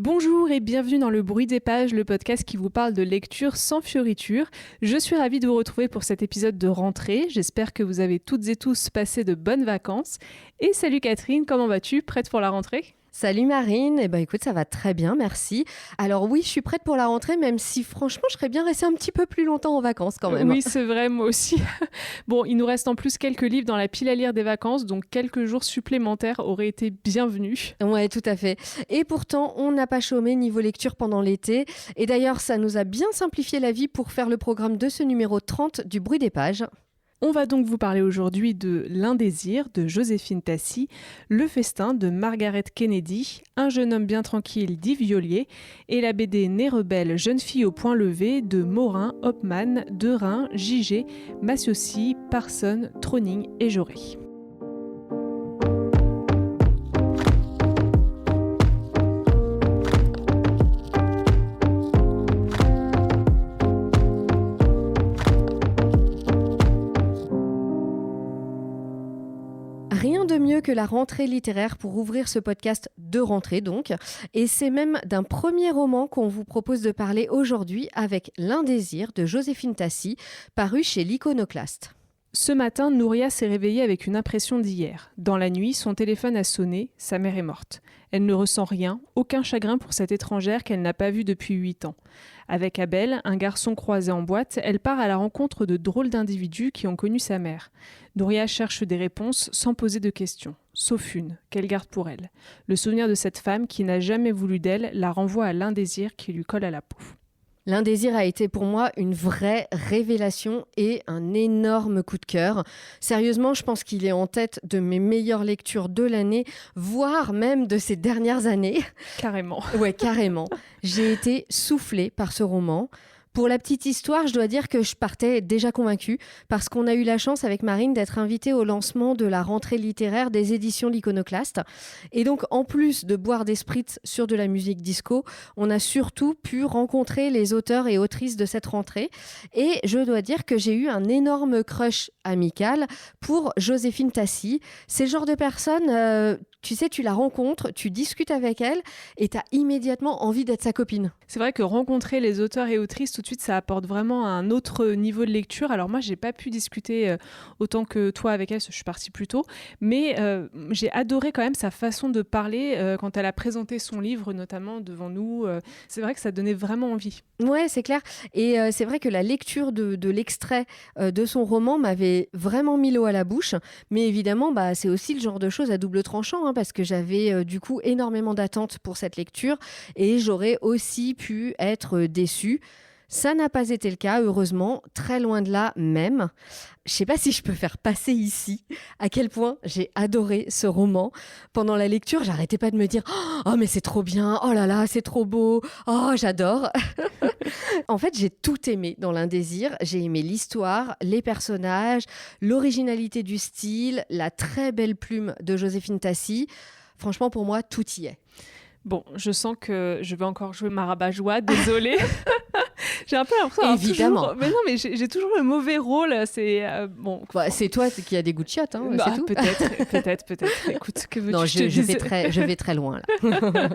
Bonjour et bienvenue dans Le Bruit des Pages, le podcast qui vous parle de lecture sans fioriture. Je suis ravie de vous retrouver pour cet épisode de rentrée. J'espère que vous avez toutes et tous passé de bonnes vacances. Et salut Catherine, comment vas-tu? Prête pour la rentrée? Salut Marine, écoute, ça va très bien, merci. Alors oui, je suis prête pour la rentrée, même si franchement, je serais bien restée un petit peu plus longtemps en vacances quand même. Oui, c'est vrai, moi aussi. Bon, il nous reste en plus quelques livres dans la pile à lire des vacances, donc quelques jours supplémentaires auraient été bienvenus. Ouais, tout à fait. Et pourtant, on n'a pas chômé niveau lecture pendant l'été. Et d'ailleurs, ça nous a bien simplifié la vie pour faire le programme de ce numéro 30 du Bruit des Pages. On va donc vous parler aujourd'hui de L'Indésir de Joséphine Tassi, Le Festin de Margaret Kennedy, Un jeune homme bien tranquille d'Yves Violier et la BD Née rebelle, jeune fille au point levé de Morin, Hopman, Derain, Gigé, Massiossi, Parson, Troning et Jauré. Rien de mieux que la rentrée littéraire pour ouvrir ce podcast de rentrée donc. Et c'est même d'un premier roman qu'on vous propose de parler aujourd'hui avec L'Indésir de Joséphine Tassi, paru chez l'Iconoclaste. Ce matin, Nouria s'est réveillée avec une impression d'hier. Dans la nuit, son téléphone a sonné, sa mère est morte. Elle ne ressent rien, aucun chagrin pour cette étrangère qu'elle n'a pas vue depuis 8 ans. Avec Abel, un garçon croisé en boîte, elle part à la rencontre de drôles d'individus qui ont connu sa mère. Nouria cherche des réponses sans poser de questions, sauf une, qu'elle garde pour elle. Le souvenir de cette femme qui n'a jamais voulu d'elle la renvoie à l'indésir qui lui colle à la peau. L'Indésir a été pour moi une vraie révélation et un énorme coup de cœur. Sérieusement, je pense qu'il est en tête de mes meilleures lectures de l'année, voire même de ces dernières années. Carrément. Ouais, carrément. J'ai été soufflée par ce roman. Pour la petite histoire, je dois dire que je partais déjà convaincue parce qu'on a eu la chance avec Marine d'être invitée au lancement de la rentrée littéraire des éditions L'Iconoclaste. Et donc, en plus de boire des spritz sur de la musique disco, on a surtout pu rencontrer les auteurs et autrices de cette rentrée. Et je dois dire que j'ai eu un énorme crush amical pour Joséphine Tassi. C'est le genre de personne, tu sais, tu la rencontres, tu discutes avec elle et tu as immédiatement envie d'être sa copine. C'est vrai que rencontrer les auteurs et autrices, tout de suite, ça apporte vraiment un autre niveau de lecture. Alors moi, j'ai pas pu discuter autant que toi avec elle, parce que je suis partie plus tôt, mais j'ai adoré quand même sa façon de parler quand elle a présenté son livre, notamment devant nous. C'est vrai que ça donnait vraiment envie. Ouais, c'est clair. Et c'est vrai que la lecture de l'extrait de son roman m'avait vraiment mis l'eau à la bouche. Mais évidemment, c'est aussi le genre de choses à double tranchant, hein, parce que j'avais du coup énormément d'attentes pour cette lecture et j'aurais aussi pu être déçue. Ça n'a pas été le cas, heureusement, très loin de là même. Je sais pas si je peux faire passer ici à quel point j'ai adoré ce roman. Pendant la lecture, j'arrêtais pas de me dire « Oh mais c'est trop bien, oh là là, c'est trop beau, oh j'adore !» En fait, j'ai tout aimé dans L'Indésir. J'ai aimé l'histoire, les personnages, l'originalité du style, la très belle plume de Joséphine Tassi. Franchement, pour moi, tout y est. Bon, je sens que je vais encore jouer ma rabat-joie, désolée. J'ai un peu l'impression d'avoir Évidemment. Mais non, mais j'ai toujours le mauvais rôle. C'est bon. C'est toi qui as des goûts de chiottes, hein, c'est tout. Peut-être. Écoute, que veux-tu non, que je te dise je vais très loin là.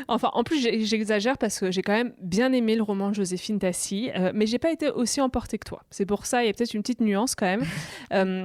Enfin, en plus, j'exagère parce que j'ai quand même bien aimé le roman de Joséphine Tassi, mais j'ai pas été aussi emportée que toi. C'est pour ça, il y a peut-être une petite nuance quand même.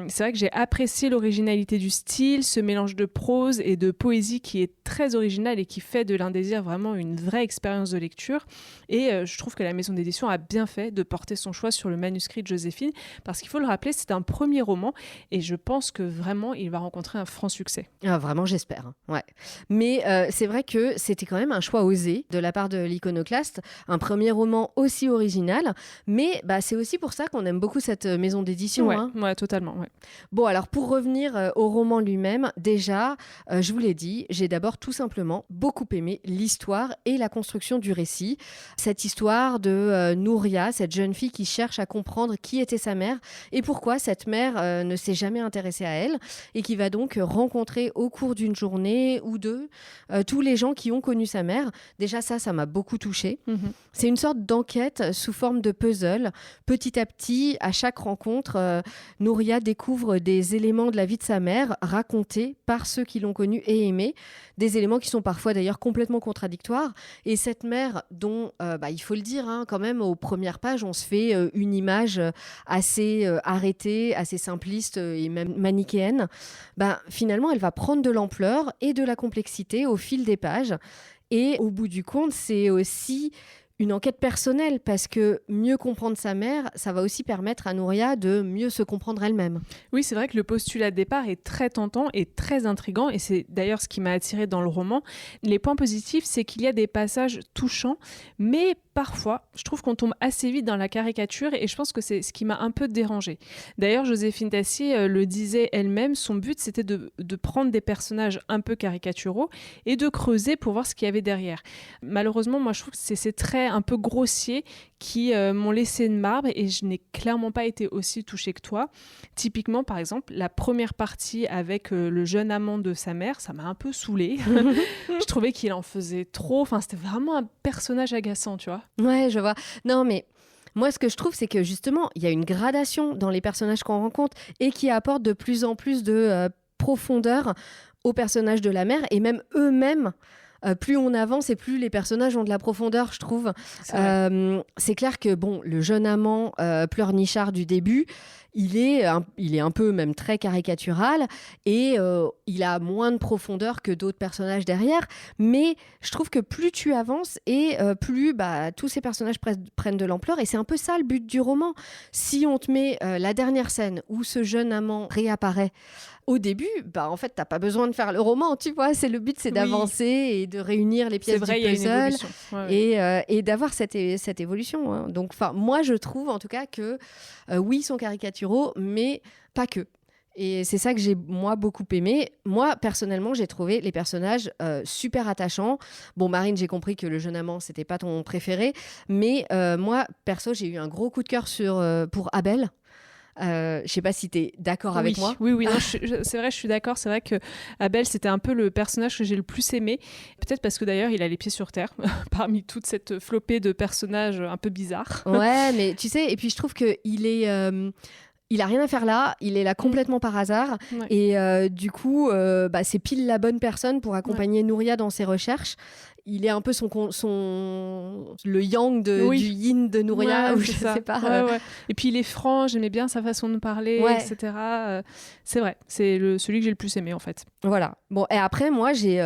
C'est vrai que j'ai apprécié l'originalité du style, ce mélange de prose et de poésie qui est très original et qui fait de L'Indésir vraiment une vraie expérience de lecture. Et je trouve que la maison d'édition a bien fait de porter son choix sur le manuscrit de Joséphine, parce qu'il faut le rappeler, c'est un premier roman et je pense que vraiment il va rencontrer un franc succès. Ah, vraiment, j'espère. Ouais. Mais c'est vrai que c'était quand même un choix osé de la part de l'Iconoclaste, un premier roman aussi original, mais c'est aussi pour ça qu'on aime beaucoup cette maison d'édition. Ouais, totalement. Ouais. Bon, alors pour revenir au roman lui-même, déjà, je vous l'ai dit, j'ai d'abord tout simplement beaucoup aimé l'histoire et la construction du récit. Cette histoire de Nouria, cette jeune fille qui cherche à comprendre qui était sa mère et pourquoi cette mère ne s'est jamais intéressée à elle et qui va donc rencontrer au cours d'une journée ou deux tous les gens qui ont connu sa sa mère. Déjà ça m'a beaucoup touchée. Mhm. C'est une sorte d'enquête sous forme de puzzle. Petit à petit, à chaque rencontre, Nouria découvre des éléments de la vie de sa mère racontés par ceux qui l'ont connue et aimée. Des éléments qui sont parfois d'ailleurs complètement contradictoires. Et cette mère dont, il faut le dire, quand même, aux premières pages, on se fait une image assez arrêtée, assez simpliste et même manichéenne. Finalement, elle va prendre de l'ampleur et de la complexité au fil des pages. Et au bout du compte, c'est aussi une enquête personnelle parce que mieux comprendre sa mère, ça va aussi permettre à Nouria de mieux se comprendre elle-même. Oui, c'est vrai que le postulat de départ est très tentant et très intriguant et c'est d'ailleurs ce qui m'a attirée dans le roman. Les points positifs, c'est qu'il y a des passages touchants, mais parfois, je trouve qu'on tombe assez vite dans la caricature et je pense que c'est ce qui m'a un peu dérangée. D'ailleurs, Joséphine Dacier le disait elle-même, son but c'était de prendre des personnages un peu caricaturaux et de creuser pour voir ce qu'il y avait derrière. Malheureusement, moi je trouve que c'est très un peu grossier qui m'ont laissé de marbre et je n'ai clairement pas été aussi touchée que toi. Typiquement, par exemple, la première partie avec le jeune amant de sa mère, ça m'a un peu saoulée. Je trouvais qu'il en faisait trop. Enfin, c'était vraiment un personnage agaçant, tu vois. Ouais, je vois. Non, mais moi, ce que je trouve, c'est que justement, il y a une gradation dans les personnages qu'on rencontre et qui apporte de plus en plus de profondeur aux personnages de la mère et même eux-mêmes. Plus on avance et plus les personnages ont de la profondeur, je trouve. C'est clair que le jeune amant pleurnichard du début, il est un peu même très caricatural et il a moins de profondeur que d'autres personnages derrière. Mais je trouve que plus tu avances et plus tous ces personnages prennent de l'ampleur. Et c'est un peu ça le but du roman. Si on te met la dernière scène où ce jeune amant réapparaît, au début, en fait, t'as pas besoin de faire le roman, tu vois. Le but, c'est d'avancer et de réunir les pièces du puzzle. C'est vrai, il y a une évolution. Ouais. Et d'avoir cette évolution. Hein. Donc, moi, je trouve en tout cas que oui, ils sont caricaturaux, mais pas que. Et c'est ça que j'ai, moi, beaucoup aimé. Moi, personnellement, j'ai trouvé les personnages super attachants. Bon, Marine, j'ai compris que le jeune amant, c'était pas ton préféré. Mais moi, perso, j'ai eu un gros coup de cœur pour Abel. Je sais pas si tu es d'accord avec moi. Oui, non, c'est vrai, je suis d'accord. C'est vrai que Abel, c'était un peu le personnage que j'ai le plus aimé. Peut-être parce que d'ailleurs, il a les pieds sur terre, parmi toute cette flopée de personnages un peu bizarres. Ouais, mais tu sais, et puis je trouve qu'il est... il a rien à faire là, il est là complètement par hasard. Ouais. Et du coup, c'est pile la bonne personne pour accompagner Nouria dans ses recherches. Il est un peu le yang du yin de Nouria, ou je sais pas. Ouais. Et puis il est franc, j'aimais bien sa façon de parler, etc. C'est vrai, c'est celui que j'ai le plus aimé en fait. Voilà. Bon, et après, moi, j'ai...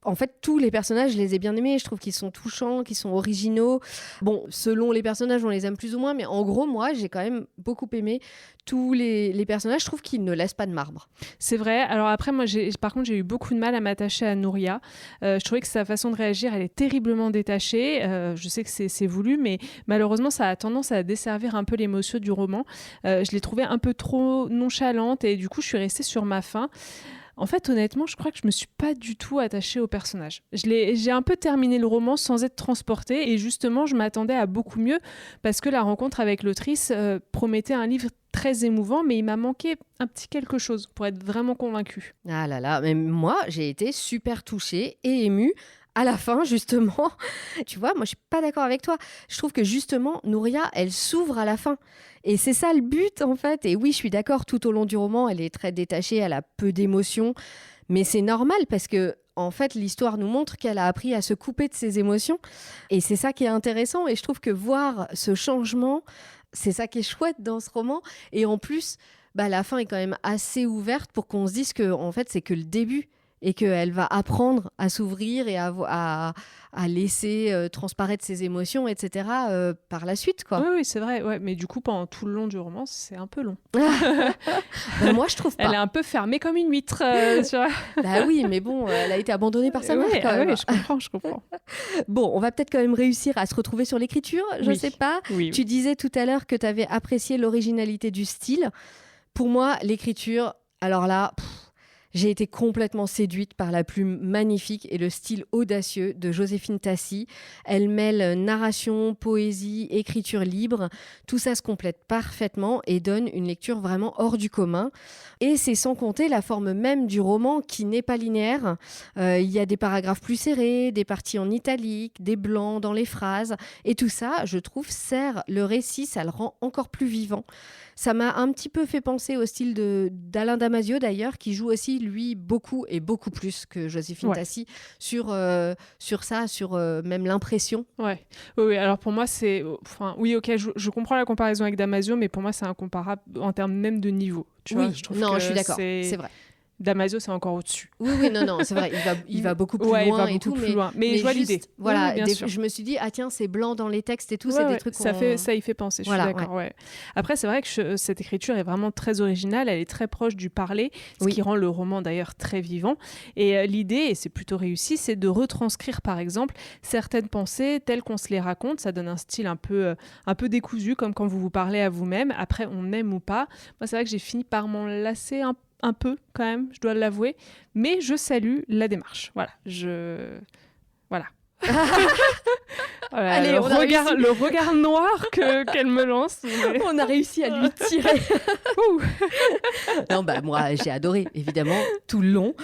En fait, tous les personnages, je les ai bien aimés. Je trouve qu'ils sont touchants, qu'ils sont originaux. Bon, selon les personnages, on les aime plus ou moins. Mais en gros, moi, j'ai quand même beaucoup aimé tous les personnages. Je trouve qu'ils ne laissent pas de marbre. C'est vrai. Alors après, moi, par contre, j'ai eu beaucoup de mal à m'attacher à Nouria. Je trouvais que sa façon de réagir, elle est terriblement détachée. Je sais que c'est voulu, mais malheureusement, ça a tendance à desservir un peu l'émotion du roman. Je l'ai trouvée un peu trop nonchalante et du coup, je suis restée sur ma faim. En fait, honnêtement, je crois que je me suis pas du tout attachée au personnage. J'ai un peu terminé le roman sans être transportée et justement, je m'attendais à beaucoup mieux parce que la rencontre avec l'autrice promettait un livre très émouvant, mais il m'a manqué un petit quelque chose pour être vraiment convaincue. Ah là là, mais moi, j'ai été super touchée et émue. À la fin, justement, tu vois, moi, je suis pas d'accord avec toi. Je trouve que justement, Nouria, elle s'ouvre à la fin. Et c'est ça le but, en fait. Et oui, je suis d'accord, tout au long du roman, elle est très détachée, elle a peu d'émotions. Mais c'est normal parce que, en fait, l'histoire nous montre qu'elle a appris à se couper de ses émotions. Et c'est ça qui est intéressant. Et je trouve que voir ce changement, c'est ça qui est chouette dans ce roman. Et en plus, la fin est quand même assez ouverte pour qu'on se dise que, en fait, c'est que le début. Et qu'elle va apprendre à s'ouvrir et à laisser transparaître ses émotions, etc. Par la suite, quoi. Oui, c'est vrai. Ouais. Mais du coup, pendant tout le long du roman, c'est un peu long. Moi, je trouve pas. Elle est un peu fermée comme une huître. Tu vois. Oui, mais bon, elle a été abandonnée par sa mère, quand même. Oui, je comprends. Bon, on va peut-être quand même réussir à se retrouver sur l'écriture, je sais pas. Oui. Tu disais tout à l'heure que tu avais apprécié l'originalité du style. Pour moi, l'écriture, alors là... J'ai été complètement séduite par la plume magnifique et le style audacieux de Joséphine Tassi. Elle mêle narration, poésie, écriture libre. Tout ça se complète parfaitement et donne une lecture vraiment hors du commun. Et c'est sans compter la forme même du roman qui n'est pas linéaire. Il y a des paragraphes plus serrés, des parties en italique, des blancs dans les phrases. Et tout ça, je trouve, sert le récit, ça le rend encore plus vivant. Ça m'a un petit peu fait penser au style d'Alain Damasio d'ailleurs, qui joue aussi, lui, beaucoup et beaucoup plus que Joséphine Tassi sur ça, sur même l'impression. Ouais. Oui, alors pour moi, c'est... Enfin, oui, ok, je comprends la comparaison avec Damasio, mais pour moi, c'est incomparable en termes même de niveau. Tu vois, je trouve je suis d'accord, c'est vrai. Damasio, c'est encore au-dessus. Oui, non, c'est vrai, il va beaucoup plus loin. Il va beaucoup plus loin. Mais je vois l'idée. Voilà, oui, je me suis dit, tiens, c'est blanc dans les textes et tout, c'est des trucs ça y fait penser, je suis d'accord. Ouais. Après, c'est vrai que cette écriture est vraiment très originale, elle est très proche du parler, ce qui rend le roman d'ailleurs très vivant. Et l'idée, et c'est plutôt réussi, c'est de retranscrire par exemple certaines pensées telles qu'on se les raconte. Ça donne un style un peu décousu, comme quand vous parlez à vous-même. Après, on aime ou pas. Moi, c'est vrai que j'ai fini par m'en lasser un peu quand même, je dois l'avouer, mais je salue la démarche. Voilà. Allez, le regard noir qu'elle me lance. Mais... On a réussi à lui tirer. Non, moi, j'ai adoré, évidemment, tout le long.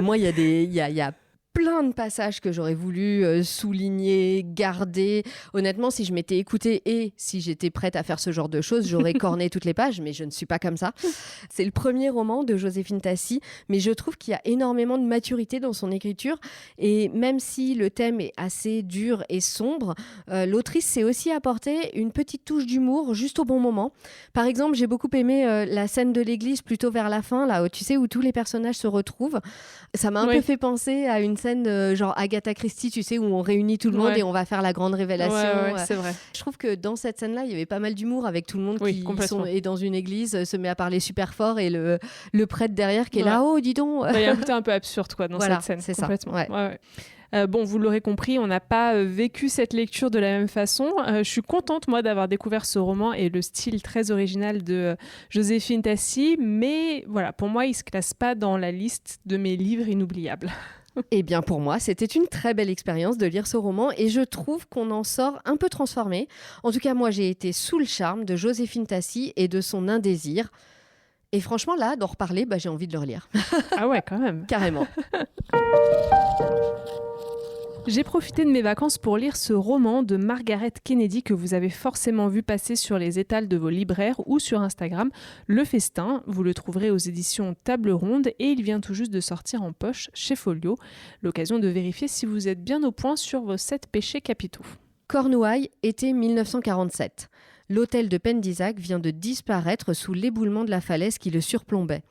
Moi, il y a plein de passages que j'aurais voulu souligner, garder. Honnêtement, si je m'étais écoutée et si j'étais prête à faire ce genre de choses, j'aurais corné toutes les pages, mais je ne suis pas comme ça. C'est le premier roman de Joséphine Tassi, mais je trouve qu'il y a énormément de maturité dans son écriture. Et même si le thème est assez dur et sombre, l'autrice s'est aussi apporté une petite touche d'humour juste au bon moment. Par exemple, j'ai beaucoup aimé la scène de l'église plutôt vers la fin, là, tu sais, où tous les personnages se retrouvent. Ça m'a un peu fait penser à une scène genre Agatha Christie, tu sais, où on réunit tout le monde et on va faire la grande révélation. C'est vrai. Je trouve que dans cette scène-là, il y avait pas mal d'humour avec tout le monde qui est dans une église, se met à parler super fort et le prêtre derrière qui est là, oh, dis donc. Il y a un côté un peu absurde dans cette scène. C'est complètement. Ça. Ouais. Bon, vous l'aurez compris, on n'a pas vécu cette lecture de la même façon. Je suis contente, moi, d'avoir découvert ce roman et le style très original de Joséphine Tassi, mais voilà, pour moi, il ne se classe pas dans la liste de mes livres inoubliables. Eh bien, pour moi, c'était une très belle expérience de lire ce roman et je trouve qu'on en sort un peu transformé. En tout cas, moi, j'ai été sous le charme de Joséphine Tassi et de son indésir. Et franchement, là, d'en reparler, j'ai envie de le relire. Ah ouais, quand même. Carrément. J'ai profité de mes vacances pour lire ce roman de Margaret Kennedy que vous avez forcément vu passer sur les étals de vos libraires ou sur Instagram, Le Festin. Vous le trouverez aux éditions Table Ronde et il vient tout juste de sortir en poche chez Folio. L'occasion de vérifier si vous êtes bien au point sur vos 7 péchés capitaux. Cornouailles, été 1947. L'hôtel de Pendisac vient de disparaître sous l'éboulement de la falaise qui le surplombait.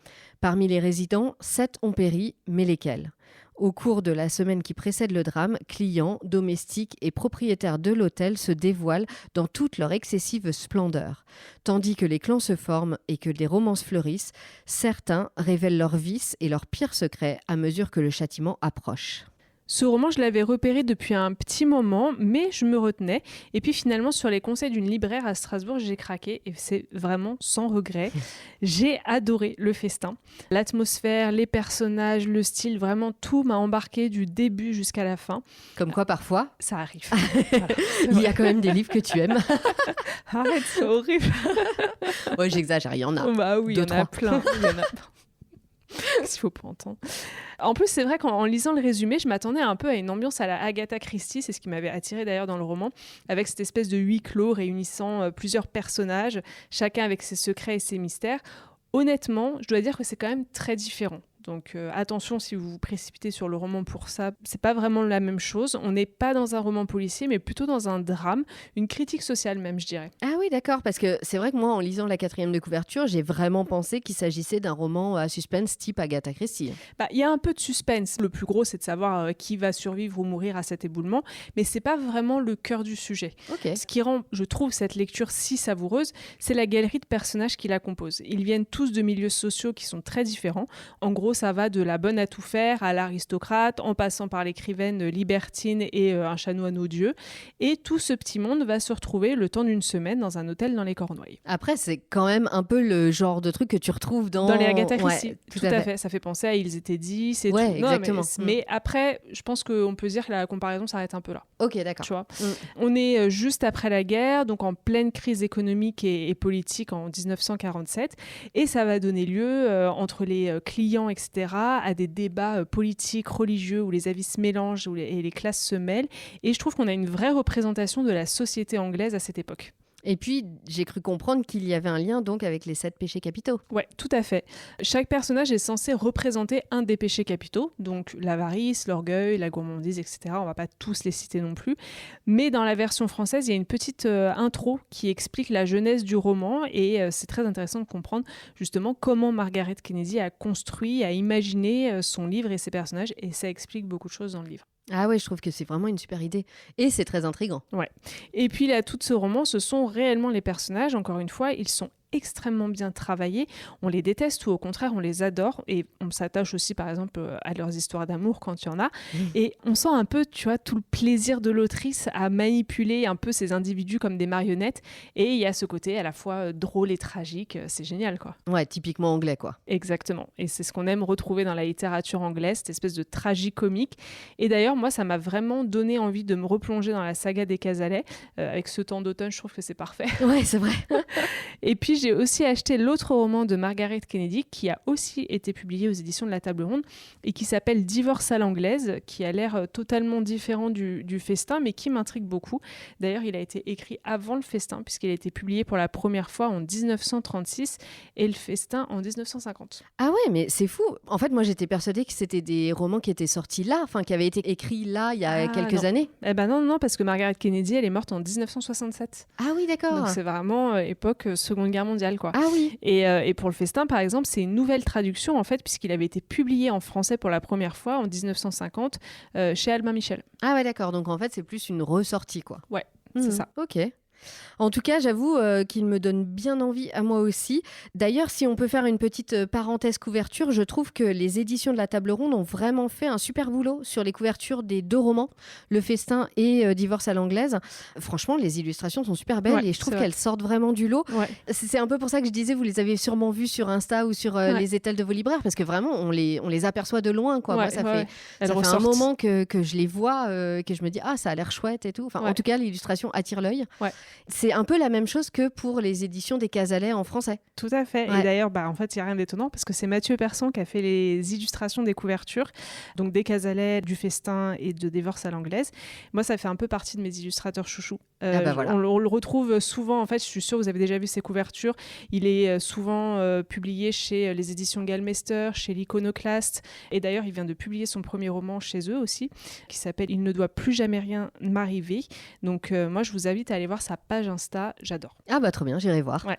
Parmi les résidents, 7 ont péri, mais lesquels ? Au cours de la semaine qui précède le drame, clients, domestiques et propriétaires de l'hôtel se dévoilent dans toute leur excessive splendeur. Tandis que les clans se forment et que les romances fleurissent, certains révèlent leurs vices et leurs pires secrets à mesure que le châtiment approche. Ce roman, je l'avais repéré depuis un petit moment, mais je me retenais. Et puis finalement, sur les conseils d'une libraire à Strasbourg, j'ai craqué et c'est vraiment sans regret. J'ai adoré Le Festin. L'atmosphère, les personnages, le style, vraiment tout m'a embarqué du début jusqu'à la fin. Comme quoi, parfois, ça arrive. Il y a quand même des livres que tu aimes. Arrête, c'est horrible. Ouais, j'exagère, il y en a. Bah oui, il y en a plein. S'il faut pas entendre. En plus, c'est vrai qu'en lisant le résumé, je m'attendais un peu à une ambiance à la Agatha Christie, c'est ce qui m'avait attiré d'ailleurs dans le roman, avec cette espèce de huis clos réunissant plusieurs personnages, chacun avec ses secrets et ses mystères. Honnêtement, je dois dire que c'est quand même très différent. Donc attention si vous vous précipitez sur le roman pour ça, c'est pas vraiment la même chose. On n'est pas dans un roman policier, mais plutôt dans un drame, une critique sociale même, je dirais. Ah oui, d'accord, parce que c'est vrai que moi, en lisant la 4e de couverture, j'ai vraiment pensé qu'il s'agissait d'un roman à suspense type Agatha Christie. Il y a un peu de suspense. Le plus gros, c'est de savoir qui va survivre ou mourir à cet éboulement, mais c'est pas vraiment le cœur du sujet. Okay. Ce qui rend, je trouve, cette lecture si savoureuse, c'est la galerie de personnages qui la composent. Ils viennent tous de milieux sociaux qui sont très différents. En gros, gros, ça va de la bonne à tout faire à l'aristocrate, en passant par l'écrivaine libertine et un chanoine odieux. Et tout ce petit monde va se retrouver le temps d'une semaine dans un hôtel dans les Cornouailles. Après, c'est quand même un peu le genre de truc que tu retrouves dans les Agatha Christie. Ouais, tout à fait. Ça fait penser à Ils étaient 10 et ouais, tout. Non, exactement. mais après, je pense qu'on peut dire que la comparaison s'arrête un peu là. Ok, d'accord. Tu vois. On est juste après la guerre, donc en pleine crise économique et politique en 1947, et ça va donner lieu, entre les clients, etc., à des débats politiques, religieux, où les avis se mélangent et les classes se mêlent, et je trouve qu'on a une vraie représentation de la société anglaise à cette époque. Et puis, j'ai cru comprendre qu'il y avait un lien donc avec les 7 péchés capitaux. Ouais, tout à fait. Chaque personnage est censé représenter un des péchés capitaux, donc l'avarice, l'orgueil, la gourmandise, etc. On va pas tous les citer non plus. Mais dans la version française, il y a une petite intro qui explique la genèse du roman, et c'est très intéressant de comprendre justement comment Margaret Kennedy a construit, a imaginé son livre et ses personnages, et ça explique beaucoup de choses dans le livre. Ah ouais, je trouve que c'est vraiment une super idée. Et c'est très intriguant. Ouais. Et puis là, tout ce roman, ce sont réellement les personnages. Encore une fois, ils sont extrêmement bien travaillés. On les déteste ou au contraire, on les adore. Et on s'attache aussi, par exemple, à leurs histoires d'amour quand il y en a. Et on sent un peu, tu vois, tout le plaisir de l'autrice à manipuler un peu ces individus comme des marionnettes. Et il y a ce côté à la fois drôle et tragique. C'est génial, quoi. Ouais, typiquement anglais, quoi. Exactement. Et c'est ce qu'on aime retrouver dans la littérature anglaise, cette espèce de tragicomique. Et d'ailleurs, moi, ça m'a vraiment donné envie de me replonger dans la saga des Cazalet. Avec ce temps d'automne, je trouve que c'est parfait. Ouais, c'est vrai. Et puis, j'ai aussi acheté l'autre roman de Margaret Kennedy, qui a aussi été publié aux éditions de la Table Ronde, et qui s'appelle Divorce à l'anglaise, qui a l'air totalement différent du Festin, mais qui m'intrigue beaucoup. D'ailleurs, il a été écrit avant le Festin, puisqu'il a été publié pour la première fois en 1936, et le Festin en 1950. Ah ouais, mais c'est fou. En fait, moi, j'étais persuadée que c'était des romans qui étaient sortis là, enfin, qui avaient été écrits là, il y a quelques années. Eh ben non, parce que Margaret Kennedy, elle est morte en 1967. Ah oui, d'accord. Donc c'est vraiment époque Seconde Guerre mondiale, quoi. Ah oui. Et pour le Festin, par exemple, c'est une nouvelle traduction, en fait, puisqu'il avait été publié en français pour la première fois en 1950 chez Albin Michel. Ah ouais, d'accord. Donc en fait, c'est plus une ressortie, quoi. Ouais, c'est ça. Ok. En tout cas, j'avoue qu'il me donne bien envie à moi aussi. D'ailleurs, si on peut faire une petite parenthèse couverture, je trouve que les éditions de la Table Ronde ont vraiment fait un super boulot sur les couvertures des 2 romans, Le Festin et Divorce à l'anglaise. Franchement, les illustrations sont super belles, et je trouve qu'elles sortent vraiment du lot. Ouais. C'est un peu pour ça que je disais, vous les avez sûrement vues sur Insta ou sur les étals de vos libraires, parce que vraiment, on les aperçoit de loin, quoi. Moi, ça fait un moment que je les vois, que je me dis, ah, ça a l'air chouette et tout. Enfin, en tout cas, l'illustration attire l'œil. Ouais. C'est un peu la même chose que pour les éditions des Cazalet en français. Tout à fait. Ouais. Et d'ailleurs, en fait, il n'y a rien d'étonnant parce que c'est Mathieu Persson qui a fait les illustrations des couvertures, donc des Cazalet, du Festin et de Divorce à l'anglaise. Moi, ça fait un peu partie de mes illustrateurs chouchous. Voilà. On le retrouve souvent, en fait, je suis sûre que vous avez déjà vu ses couvertures. Il est souvent publié chez les éditions Galmester, chez l'Iconoclaste. Et d'ailleurs, il vient de publier son premier roman chez eux aussi, qui s'appelle « Il ne doit plus jamais rien m'arriver ». Donc, moi, je vous invite à aller voir sa page Insta, j'adore. Ah bah trop bien, j'irai voir. Ouais.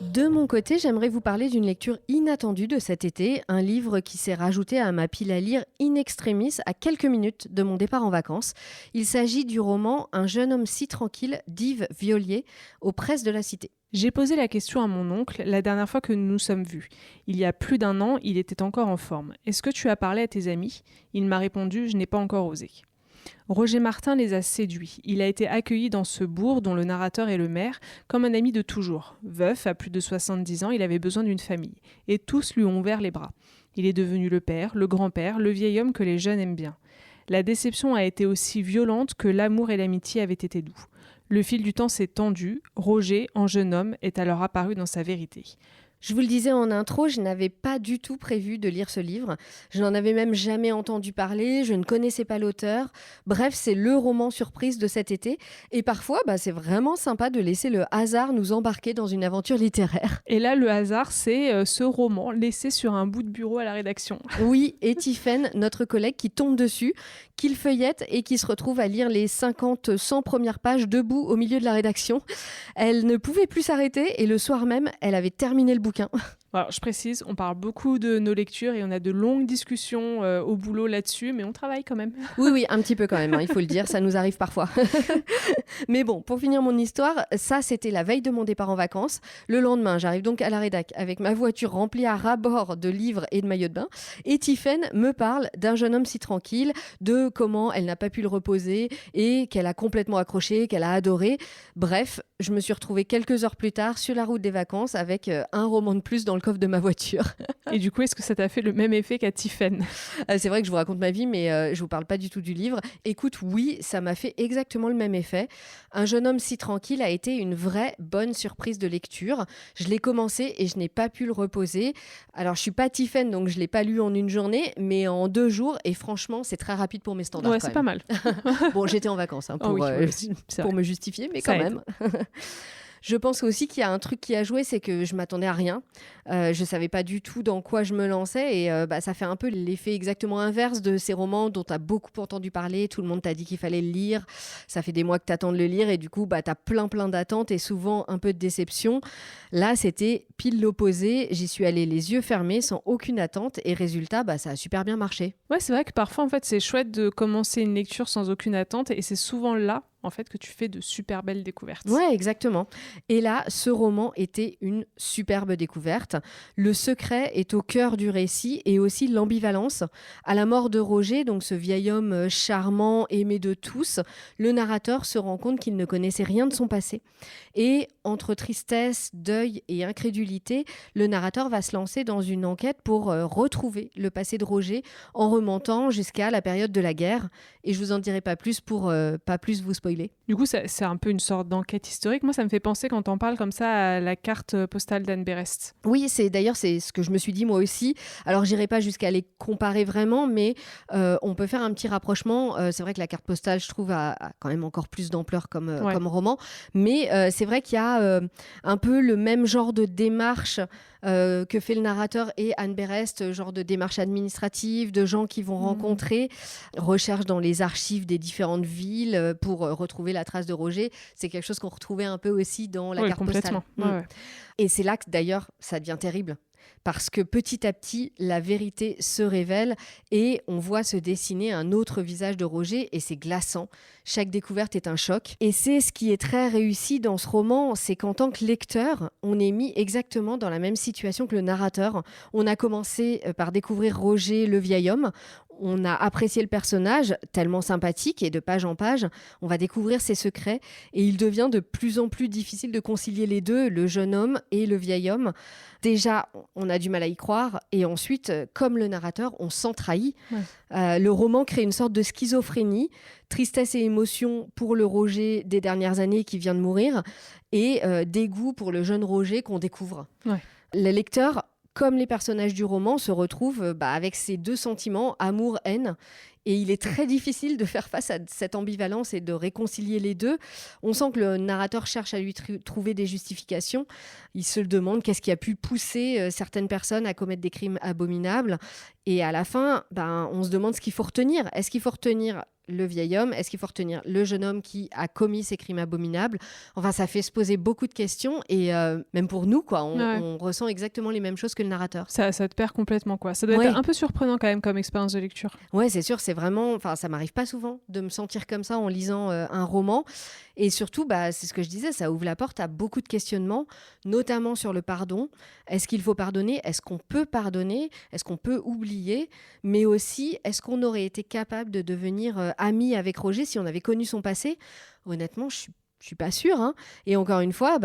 De mon côté, j'aimerais vous parler d'une lecture inattendue de cet été, un livre qui s'est rajouté à ma pile à lire in extremis à quelques minutes de mon départ en vacances. Il s'agit du roman Un jeune homme si tranquille d'Yves Violier aux Presses de la Cité. J'ai posé la question à mon oncle la dernière fois que nous nous sommes vus. Il y a plus d'1 an, il était encore en forme. « Est-ce que tu as parlé à tes amis ?» Il m'a répondu « Je n'ai pas encore osé ». Roger Martin les a séduits. Il a été accueilli dans ce bourg dont le narrateur est le maire, comme un ami de toujours. Veuf, à plus de 70 ans, il avait besoin d'une famille. Et tous lui ont ouvert les bras. Il est devenu le père, le grand-père, le vieil homme que les jeunes aiment bien. La déception a été aussi violente que l'amour et l'amitié avaient été doux. Le fil du temps s'est tendu. Roger, en jeune homme, est alors apparu dans sa vérité. Je vous le disais en intro, je n'avais pas du tout prévu de lire ce livre. Je n'en avais même jamais entendu parler, je ne connaissais pas l'auteur. Bref, c'est le roman surprise de cet été. Et parfois, c'est vraiment sympa de laisser le hasard nous embarquer dans une aventure littéraire. Et là, le hasard, c'est ce roman laissé sur un bout de bureau à la rédaction. Oui, et Tiffaine, notre collègue, qui tombe dessus, qui le feuillette et qui se retrouve à lire les 50-100 premières pages debout au milieu de la rédaction. Elle ne pouvait plus s'arrêter et le soir même, elle avait terminé le bouquin. Alors, je précise, on parle beaucoup de nos lectures et on a de longues discussions au boulot là-dessus, mais on travaille quand même. Oui, oui, un petit peu quand même, hein, il faut le dire, ça nous arrive parfois. Mais bon, pour finir mon histoire, ça c'était la veille de mon départ en vacances. Le lendemain, j'arrive donc à la rédac avec ma voiture remplie à ras-bord de livres et de maillots de bain. Et Tiffaine me parle d'un jeune homme si tranquille, de comment elle n'a pas pu le reposer et qu'elle a complètement accroché, qu'elle a adoré. Bref, je me suis retrouvée quelques heures plus tard sur la route des vacances avec un roman de plus dans le coffre de ma voiture. Et du coup, est-ce que ça t'a fait le même effet qu'à Tiffaine? C'est vrai que je vous raconte ma vie, mais je vous parle pas du tout du livre. Écoute, oui, ça m'a fait exactement le même effet. Un jeune homme si tranquille a été une vraie bonne surprise de lecture. Je l'ai commencé et je n'ai pas pu le reposer. Alors, je suis pas Tiffaine, donc je l'ai pas lu en une journée, mais en 2 jours. Et franchement, c'est très rapide pour mes standards. Ouais, quand c'est même. pas mal. Bon, j'étais en vacances hein, Ah oui, ouais, aussi, c'est pour vrai. me justifier, mais Ça quand aide. même. Je pense aussi qu'il y a un truc qui a joué, c'est que je m'attendais à rien. Je savais pas du tout dans quoi je me lançais et ça fait un peu l'effet exactement inverse de ces romans dont tu as beaucoup entendu parler. Tout le monde t'a dit qu'il fallait le lire. Ça fait des mois que tu attends de le lire et du coup, tu as plein d'attentes et souvent un peu de déception. Là, c'était pile l'opposé. J'y suis allée les yeux fermés, sans aucune attente et résultat, ça a super bien marché. Ouais, c'est vrai que parfois, en fait, c'est chouette de commencer une lecture sans aucune attente et c'est souvent là, en fait, que tu fais de super belles découvertes. Ouais, exactement. Et là, ce roman était une superbe découverte. Le secret est au cœur du récit et aussi l'ambivalence. À la mort de Roger, donc ce vieil homme charmant, aimé de tous, le narrateur se rend compte qu'il ne connaissait rien de son passé. Et entre tristesse, deuil et incrédulité, le narrateur va se lancer dans une enquête pour retrouver le passé de Roger en remontant jusqu'à la période de la guerre. Et je vous en dirai pas plus pour pas plus vous spoiler. Du coup, c'est un peu une sorte d'enquête historique. Moi, ça me fait penser, quand on parle comme ça, à la carte postale d'Anne Berest. Oui, c'est ce que je me suis dit moi aussi. Alors, j'irai pas jusqu'à les comparer vraiment, mais on peut faire un petit rapprochement. C'est vrai que la carte postale, je trouve, a quand même encore plus d'ampleur comme roman. Mais c'est vrai qu'il y a un peu le même genre de démarche que fait le narrateur et Anne Berest, genre de démarche administrative, de gens qui vont rencontrer, recherche dans les archives des différentes villes pour retrouver la trace de Roger. C'est quelque chose qu'on retrouvait un peu aussi dans la carte complètement. postale. Ouais. Et c'est là que d'ailleurs ça devient terrible. Parce que petit à petit, la vérité se révèle et on voit se dessiner un autre visage de Roger et c'est glaçant. Chaque découverte est un choc. Et c'est ce qui est très réussi dans ce roman, c'est qu'en tant que lecteur, on est mis exactement dans la même situation que le narrateur. On a commencé par découvrir Roger, le vieil homme. On a apprécié le personnage, tellement sympathique, et de page en page, on va découvrir ses secrets et il devient de plus en plus difficile de concilier les deux, le jeune homme et le vieil homme. Déjà, on a du mal à y croire et ensuite, comme le narrateur, on s'en trahit. Ouais. Le roman crée une sorte de schizophrénie, tristesse et émotion pour le Roger des dernières années qui vient de mourir et dégoût pour le jeune Roger qu'on découvre. Ouais. Le lecteur, comme les personnages du roman, se retrouvent avec ces deux sentiments, amour-haine. Et il est très difficile de faire face à cette ambivalence et de réconcilier les deux. On sent que le narrateur cherche à lui trouver des justifications. Il se demande qu'est-ce qui a pu pousser certaines personnes à commettre des crimes abominables. Et à la fin, on se demande ce qu'il faut retenir. Est-ce qu'il faut retenir le vieil homme? Est-ce qu'il faut retenir le jeune homme qui a commis ces crimes abominables? Enfin, ça fait se poser beaucoup de questions et même pour nous, on ressent exactement les mêmes choses que le narrateur. Ça te perd complètement, quoi. Ça doit être un peu surprenant quand même comme expérience de lecture. Ouais, c'est sûr, c'est vraiment... Enfin, ça m'arrive pas souvent de me sentir comme ça en lisant un roman. Et surtout, c'est ce que je disais, ça ouvre la porte à beaucoup de questionnements, notamment sur le pardon. Est-ce qu'il faut pardonner? Est-ce qu'on peut pardonner? Est-ce qu'on peut oublier? Mais aussi, est-ce qu'on aurait été capable de devenir amis avec Roger si on avait connu son passé? Honnêtement, je suis pas sûre. Hein. Et encore une fois,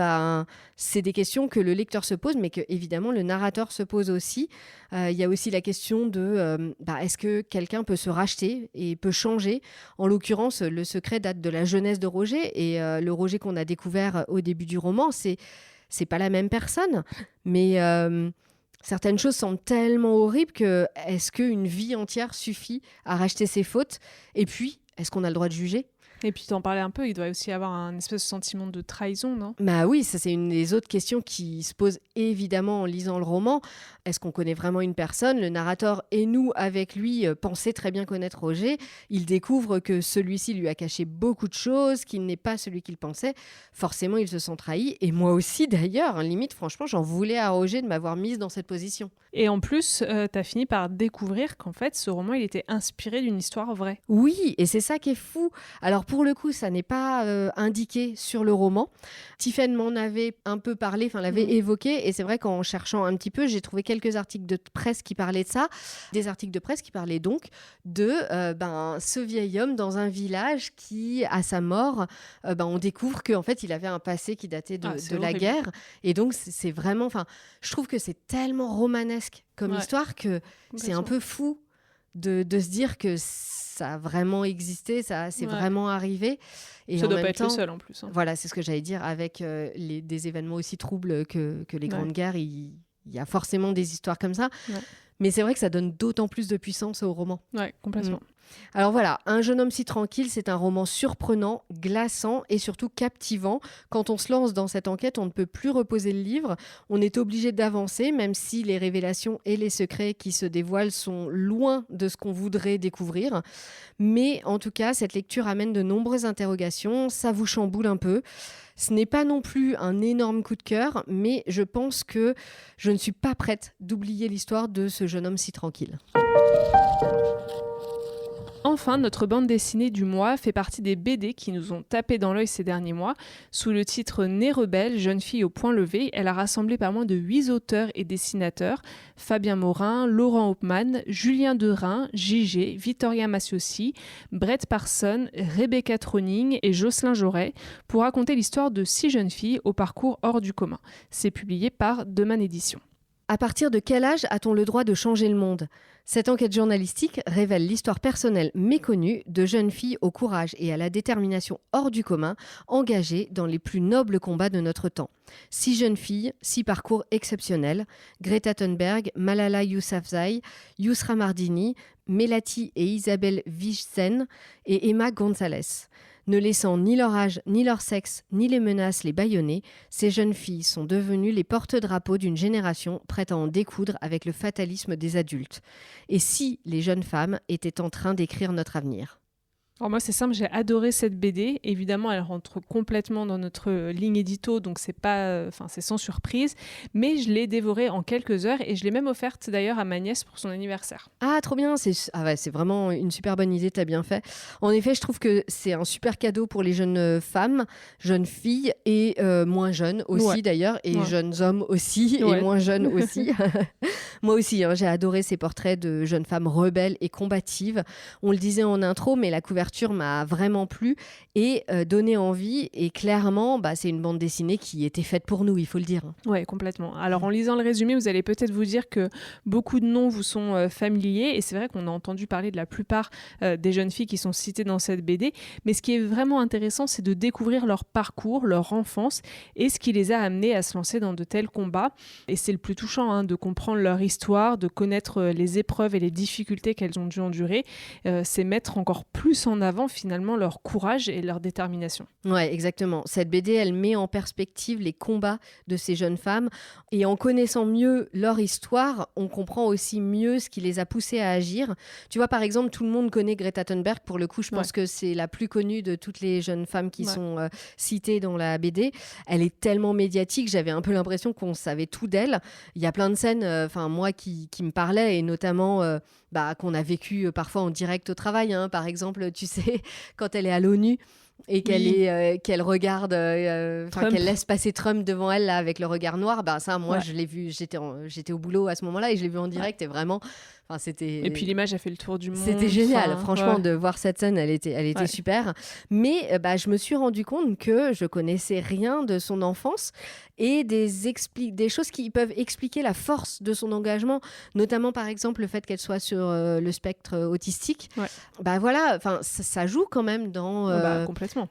c'est des questions que le lecteur se pose, mais que évidemment le narrateur se pose aussi. Il y a aussi la question de est-ce que quelqu'un peut se racheter et peut changer? En l'occurrence, le secret date de la jeunesse de Roger et le Roger qu'on a découvert au début du roman, c'est pas la même personne. Mais certaines choses semblent tellement horribles que est-ce qu'une vie entière suffit à racheter ses fautes? Et puis, est-ce qu'on a le droit de juger? Et puis t'en parlais un peu, il doit aussi y avoir un espèce de sentiment de trahison, non? Bah oui, ça c'est une des autres questions qui se posent évidemment en lisant le roman. Est-ce qu'on connaît vraiment une personne? Le narrateur et nous, avec lui, pensaient très bien connaître Roger. Il découvre que celui-ci lui a caché beaucoup de choses, qu'il n'est pas celui qu'il pensait. Forcément, il se sent trahi. Et moi aussi d'ailleurs, hein, limite, franchement, j'en voulais à Roger de m'avoir mise dans cette position. Et en plus, t'as fini par découvrir qu'en fait, ce roman, il était inspiré d'une histoire vraie. Oui, et c'est ça qui est fou. Alors pour le coup, ça n'est pas indiqué sur le roman. Tiffen m'en avait un peu parlé, enfin l'avait évoqué, et c'est vrai qu'en cherchant un petit peu, j'ai trouvé quelques articles de presse qui parlaient de ça, des articles de presse qui parlaient donc de ce vieil homme dans un village qui, à sa mort, on découvre qu'en fait il avait un passé qui datait de la horrible. guerre, et donc c'est vraiment, enfin, je trouve que c'est tellement romanesque comme histoire que c'est un peu fou de se dire que ça a vraiment existé, ça c'est vraiment arrivé. Et ça en doit même pas être temps, le seul en plus. Hein. voilà, c'est ce que j'allais dire, avec des événements aussi troubles que les grandes guerres, il y a forcément des histoires comme ça. Ouais. Mais c'est vrai que ça donne d'autant plus de puissance au roman. Ouais, complètement. Alors voilà, Un jeune homme si tranquille, c'est un roman surprenant, glaçant et surtout captivant. Quand on se lance dans cette enquête, on ne peut plus reposer le livre. On est obligé d'avancer, même si les révélations et les secrets qui se dévoilent sont loin de ce qu'on voudrait découvrir. Mais en tout cas, cette lecture amène de nombreuses interrogations, ça vous chamboule un peu. Ce n'est pas non plus un énorme coup de cœur, mais je pense que je ne suis pas prête d'oublier l'histoire de ce jeune homme si tranquille. Enfin, notre bande dessinée du mois fait partie des BD qui nous ont tapé dans l'œil ces derniers mois. Sous le titre Née rebelle, jeune fille au point levé, elle a rassemblé pas moins de 8 auteurs et dessinateurs, Fabien Morin, Laurent Hauptmann, Julien Derain, JG, Victoria Massiossi, Brett Parson, Rebecca Troning et Jocelyn Joret, pour raconter l'histoire de 6 jeunes filles au parcours hors du commun. C'est publié par Deman Éditions. À partir de quel âge a-t-on le droit de changer le monde ? Cette enquête journalistique révèle l'histoire personnelle méconnue de jeunes filles au courage et à la détermination hors du commun, engagées dans les plus nobles combats de notre temps. 6 jeunes filles, 6 parcours exceptionnels. Greta Thunberg, Malala Yousafzai, Yousra Mardini, Melati et Isabelle Wiesen et Emma Gonzalez. Ne laissant ni leur âge, ni leur sexe, ni les menaces les bâillonner, ces jeunes filles sont devenues les porte-drapeaux d'une génération prête à en découdre avec le fatalisme des adultes. Et si les jeunes femmes étaient en train d'écrire notre avenir ? Alors moi c'est simple, j'ai adoré cette BD. Évidemment, elle rentre complètement dans notre ligne édito, donc c'est pas, c'est sans surprise. Mais je l'ai dévorée en quelques heures et je l'ai même offerte d'ailleurs à ma nièce pour son anniversaire. Ah, trop bien, c'est vraiment une super bonne idée, t'as bien fait. En effet, je trouve que c'est un super cadeau pour les jeunes femmes, jeunes filles et moins jeunes aussi d'ailleurs, et jeunes hommes aussi, et moins jeunes aussi. Moi aussi, j'ai adoré ces portraits de jeunes femmes rebelles et combatives. On le disait en intro, mais la couverture m'a vraiment plu et donné envie. Et clairement, c'est une bande dessinée qui était faite pour nous, il faut le dire. Oui, complètement. Alors en lisant le résumé, vous allez peut-être vous dire que beaucoup de noms vous sont familiers. Et c'est vrai qu'on a entendu parler de la plupart des jeunes filles qui sont citées dans cette BD. Mais ce qui est vraiment intéressant, c'est de découvrir leur parcours, leur enfance et ce qui les a amenées à se lancer dans de tels combats. Et c'est le plus touchant, de comprendre leur histoire, de connaître les épreuves et les difficultés qu'elles ont dû endurer. C'est mettre encore plus en avant finalement leur courage et leur détermination. Ouais, exactement. Cette BD, elle met en perspective les combats de ces jeunes femmes et en connaissant mieux leur histoire, on comprend aussi mieux ce qui les a poussées à agir. Tu vois, par exemple, tout le monde connaît Greta Thunberg. Pour le coup, je pense que c'est la plus connue de toutes les jeunes femmes qui sont citées dans la BD. Elle est tellement médiatique, j'avais un peu l'impression qu'on savait tout d'elle. Il y a plein de scènes, moi, qui me parlaient et notamment qu'on a vécu parfois en direct au travail. Par exemple, tu sais, quand elle est à l'ONU et qu'elle regarde, qu'elle laisse passer Trump devant elle là, avec le regard noir, ça, moi, je l'ai vu, j'étais au boulot à ce moment-là et je l'ai vu en direct et vraiment, c'était... Et puis l'image a fait le tour du monde. C'était génial, franchement, de voir cette scène, elle était super. Mais je me suis rendu compte que je connaissais rien de son enfance et des choses qui peuvent expliquer la force de son engagement, notamment par exemple le fait qu'elle soit sur le spectre autistique. Voilà, ça joue quand même dans complètement.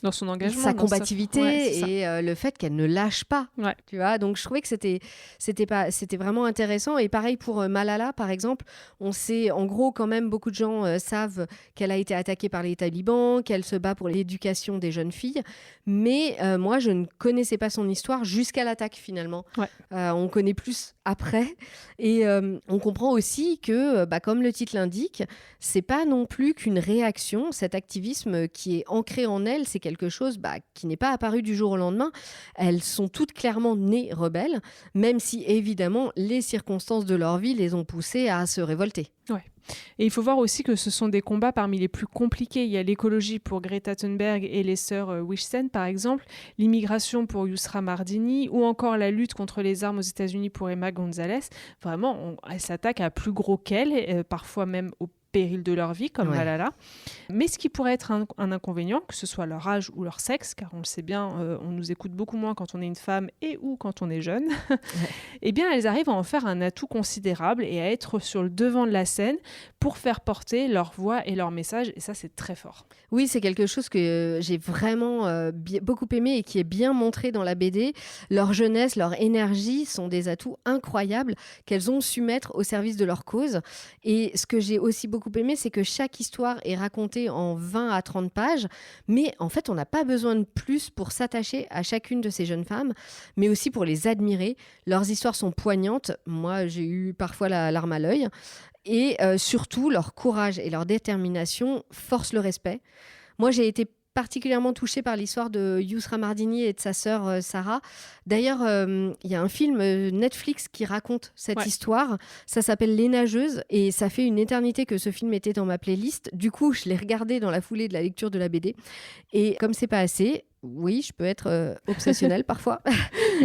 Dans son engagement, sa combativité et le fait qu'elle ne lâche pas. Tu vois, donc je trouvais que c'était vraiment intéressant. Et pareil pour Malala, par exemple. exemple, on sait, en gros, quand même, beaucoup de gens savent qu'elle a été attaquée par les talibans, qu'elle se bat pour l'éducation des jeunes filles. Mais moi, je ne connaissais pas son histoire jusqu'à l'attaque, finalement. Ouais. On connaît plus après. Et on comprend aussi que, comme le titre l'indique, c'est pas non plus qu'une réaction. Cet activisme qui est ancré en elles, c'est quelque chose qui n'est pas apparu du jour au lendemain. Elles sont toutes clairement nées rebelles, même si évidemment les circonstances de leur vie les ont poussées à se révolter. Ouais. Et il faut voir aussi que ce sont des combats parmi les plus compliqués. Il y a l'écologie pour Greta Thunberg et les sœurs Wishsen, par exemple, l'immigration pour Yusra Mardini, ou encore la lutte contre les armes aux États-Unis pour Emma Gonzalez. Vraiment, elles s'attaquent à plus gros qu'elles, parfois même au péril de leur vie, comme Malala. Mais ce qui pourrait être un inconvénient, que ce soit leur âge ou leur sexe, car on le sait bien, on nous écoute beaucoup moins quand on est une femme et ou quand on est jeune, eh bien, elles arrivent à en faire un atout considérable et à être sur le devant de la scène pour faire porter leur voix et leur message, et ça, c'est très fort. Oui, c'est quelque chose que j'ai vraiment beaucoup aimé et qui est bien montré dans la BD. Leur jeunesse, leur énergie sont des atouts incroyables qu'elles ont su mettre au service de leur cause. Et ce que j'ai aussi beaucoup aimé, c'est que chaque histoire est racontée en 20 à 30 pages, mais en fait, on n'a pas besoin de plus pour s'attacher à chacune de ces jeunes femmes, mais aussi pour les admirer. Leurs histoires sont poignantes. Moi, j'ai eu parfois la larme à l'œil. Et surtout, leur courage et leur détermination forcent le respect. Moi, j'ai été particulièrement touchée par l'histoire de Yusra Mardini et de sa sœur Sarah. D'ailleurs, il y a un film Netflix qui raconte cette histoire. Ça s'appelle Les Nageuses et ça fait une éternité que ce film était dans ma playlist. Du coup, je l'ai regardé dans la foulée de la lecture de la BD. Et comme c'est pas assez, oui, je peux être obsessionnelle parfois.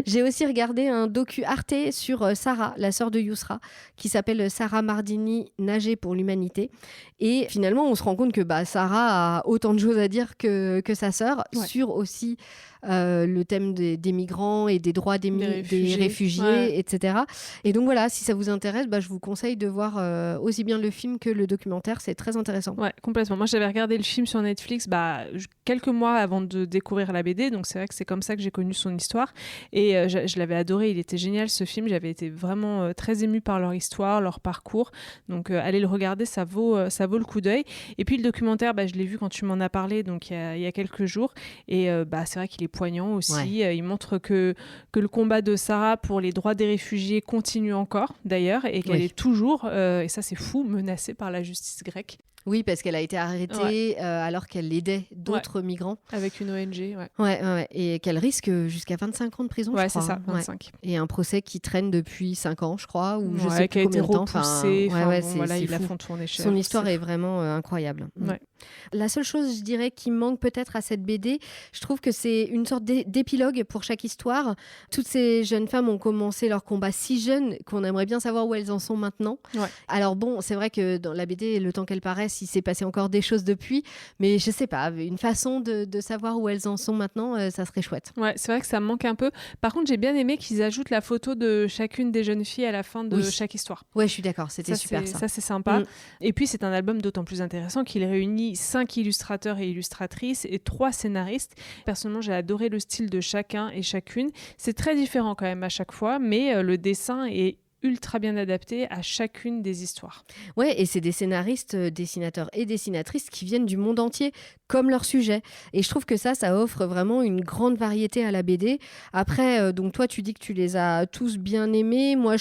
J'ai aussi regardé un docu Arte sur Sarah, la sœur de Yusra, qui s'appelle Sarah Mardini, Nager pour l'humanité. Et finalement, on se rend compte que Sarah a autant de choses à dire que sa sœur sur aussi le thème des migrants et des droits des réfugiés, etc. Et donc voilà, si ça vous intéresse, je vous conseille de voir aussi bien le film que le documentaire. C'est très intéressant. Ouais, complètement. Moi, j'avais regardé le film sur Netflix quelques mois avant de découvrir la BD, donc c'est vrai que c'est comme ça que j'ai connu son histoire. Et je l'avais adoré, il était génial ce film. J'avais été vraiment très émue par leur histoire, leur parcours. Donc allez le regarder, ça vaut le coup d'œil. Et puis le documentaire, je l'ai vu quand tu m'en as parlé, donc il y a quelques jours. Et c'est vrai qu'il est poignant aussi. Ouais. Il montre que le combat de Sarah pour les droits des réfugiés continue encore, d'ailleurs, et qu'elle est toujours, et ça c'est fou, menacée par la justice grecque. Oui, parce qu'elle a été arrêtée alors qu'elle aidait d'autres migrants. Avec une ONG, et qu'elle risque jusqu'à 25 ans de prison, je crois. Ouais, c'est ça, 25. Et un procès qui traîne depuis 5 ans, je crois, ou je sais plus combien de temps. Repoussé, ils la font tourner cher. Son histoire est vraiment incroyable. Ouais. La seule chose, je dirais, qui manque peut-être à cette BD, je trouve que c'est une sorte d'épilogue pour chaque histoire. Toutes ces jeunes femmes ont commencé leur combat si jeunes qu'on aimerait bien savoir où elles en sont maintenant. Ouais. Alors bon, c'est vrai que dans la BD, le temps qu'elle paraisse, il s'est passé encore des choses depuis, mais je sais pas, une façon de savoir où elles en sont maintenant, ça serait chouette. Ouais, c'est vrai que ça me manque un peu. Par contre, j'ai bien aimé qu'ils ajoutent la photo de chacune des jeunes filles à la fin de chaque histoire. Ouais, je suis d'accord, c'était super ça. Ça, c'est sympa. Et puis, c'est un album d'autant plus intéressant qu'il réunit 5 illustrateurs et illustratrices et 3 scénaristes. Personnellement, j'ai adoré le style de chacun et chacune. C'est très différent quand même à chaque fois, mais le dessin est ultra bien adapté à chacune des histoires. Ouais, et c'est des scénaristes, dessinateurs et dessinatrices qui viennent du monde entier, comme leur sujet. Et je trouve que ça offre vraiment une grande variété à la BD. Après, donc toi, tu dis que tu les as tous bien aimés. Moi,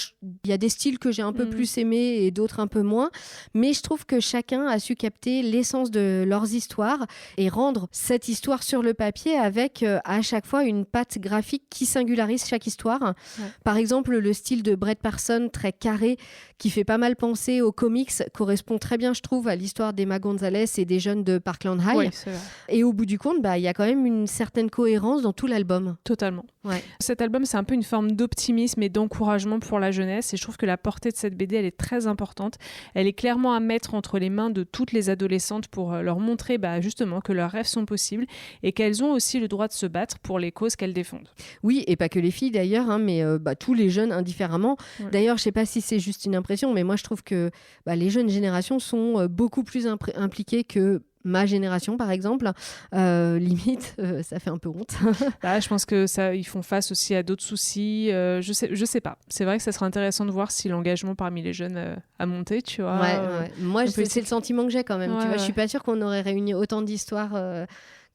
il y a des styles que j'ai un peu plus aimés et d'autres un peu moins. Mais je trouve que chacun a su capter l'essence de leurs histoires et rendre cette histoire sur le papier avec à chaque fois une patte graphique qui singularise chaque histoire. Ouais. Par exemple, le style de Brett Parsons, très carré, qui fait pas mal penser aux comics, correspond très bien, je trouve, à l'histoire d'Emma Gonzalez et des jeunes de Parkland High. Oui, c'est vrai. Et au bout du compte, il y a quand même une certaine cohérence dans tout l'album. Totalement. Ouais. Cet album, c'est un peu une forme d'optimisme et d'encouragement pour la jeunesse, et je trouve que la portée de cette BD, elle est très importante. Elle est clairement à mettre entre les mains de toutes les adolescentes pour leur montrer justement que leurs rêves sont possibles et qu'elles ont aussi le droit de se battre pour les causes qu'elles défendent. Oui, et pas que les filles d'ailleurs, mais tous les jeunes indifféremment. Ouais. D'ailleurs, je sais pas si c'est juste une impression, mais moi je trouve que les jeunes générations sont beaucoup plus impliquées que ma génération, par exemple, limite, ça fait un peu honte. Bah, je pense que ça, ils font face aussi à d'autres soucis. Je sais pas. C'est vrai que ça serait intéressant de voir si l'engagement parmi les jeunes a monté, tu vois. Ouais. Moi, c'est le sentiment que j'ai quand même. Ouais, Tu vois, ouais. je suis pas sûre qu'on aurait réuni autant d'histoires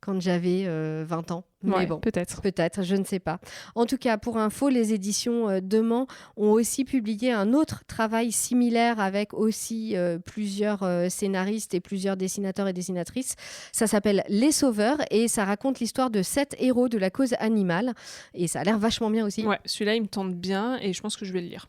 quand j'avais 20 ans. Mais Ouais, bon, peut-être, je ne sais pas. En tout cas, pour info, les éditions Demain ont aussi publié un autre travail similaire avec aussi plusieurs scénaristes et plusieurs dessinateurs et dessinatrices. Ça s'appelle Les Sauveurs et ça raconte l'histoire de 7 héros de la cause animale. Et ça a l'air vachement bien aussi. Ouais, celui-là, il me tente bien et je pense que je vais le lire.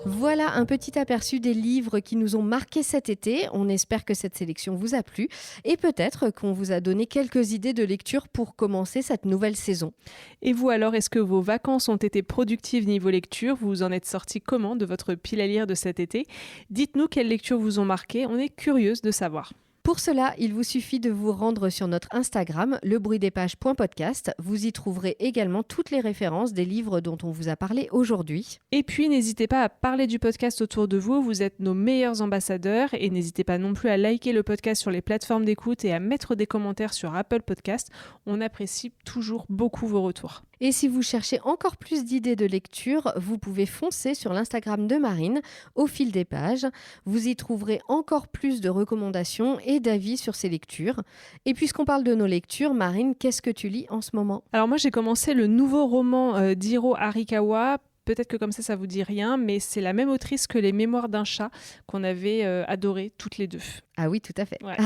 Voilà un petit aperçu des livres qui nous ont marqués cet été. On espère que cette sélection vous a plu et peut-être qu'on vous a donné quelques idées de lecture pour commencer cette nouvelle saison. Et vous alors, est-ce que vos vacances ont été productives niveau lecture? Vous en êtes sortis comment de votre pile à lire de cet été? Dites-nous quelles lectures vous ont marqué, on est curieuse de savoir. Pour cela, il vous suffit de vous rendre sur notre Instagram, lebruitdespages.podcast. Vous y trouverez également toutes les références des livres dont on vous a parlé aujourd'hui. Et puis, n'hésitez pas à parler du podcast autour de vous, vous êtes nos meilleurs ambassadeurs et n'hésitez pas non plus à liker le podcast sur les plateformes d'écoute et à mettre des commentaires sur Apple Podcast. On apprécie toujours beaucoup vos retours. Et si vous cherchez encore plus d'idées de lecture, vous pouvez foncer sur l'Instagram de Marine, au fil des pages. Vous y trouverez encore plus de recommandations et d'avis sur ces lectures. Et puisqu'on parle de nos lectures, Marine, qu'est-ce que tu lis en ce moment ? Alors moi, j'ai commencé le nouveau roman d'Hiro Arikawa. Peut-être que comme ça vous dit rien, mais c'est la même autrice que Les Mémoires d'un chat qu'on avait adoré toutes les deux. Ah oui, tout à fait. Ouais.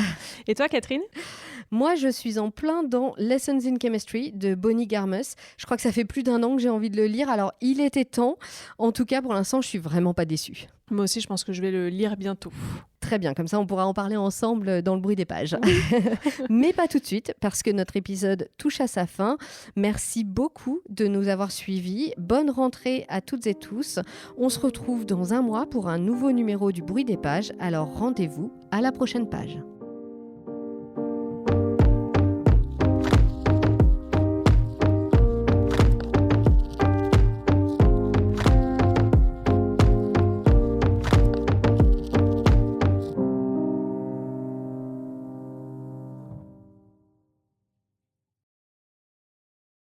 Et toi, Catherine ? Moi, je suis en plein dans Lessons in Chemistry de Bonnie Garmus. Je crois que ça fait plus d'1 an que j'ai envie de le lire, alors il était temps. En tout cas, pour l'instant, je suis vraiment pas déçue. Moi aussi, je pense que je vais le lire bientôt. Très bien, comme ça on pourra en parler ensemble dans le bruit des pages. Mais pas tout de suite, parce que notre épisode touche à sa fin. Merci beaucoup de nous avoir suivis. Bonne rentrée à toutes et tous. On se retrouve dans 1 mois pour un nouveau numéro du bruit des pages. Alors rendez-vous à la prochaine page.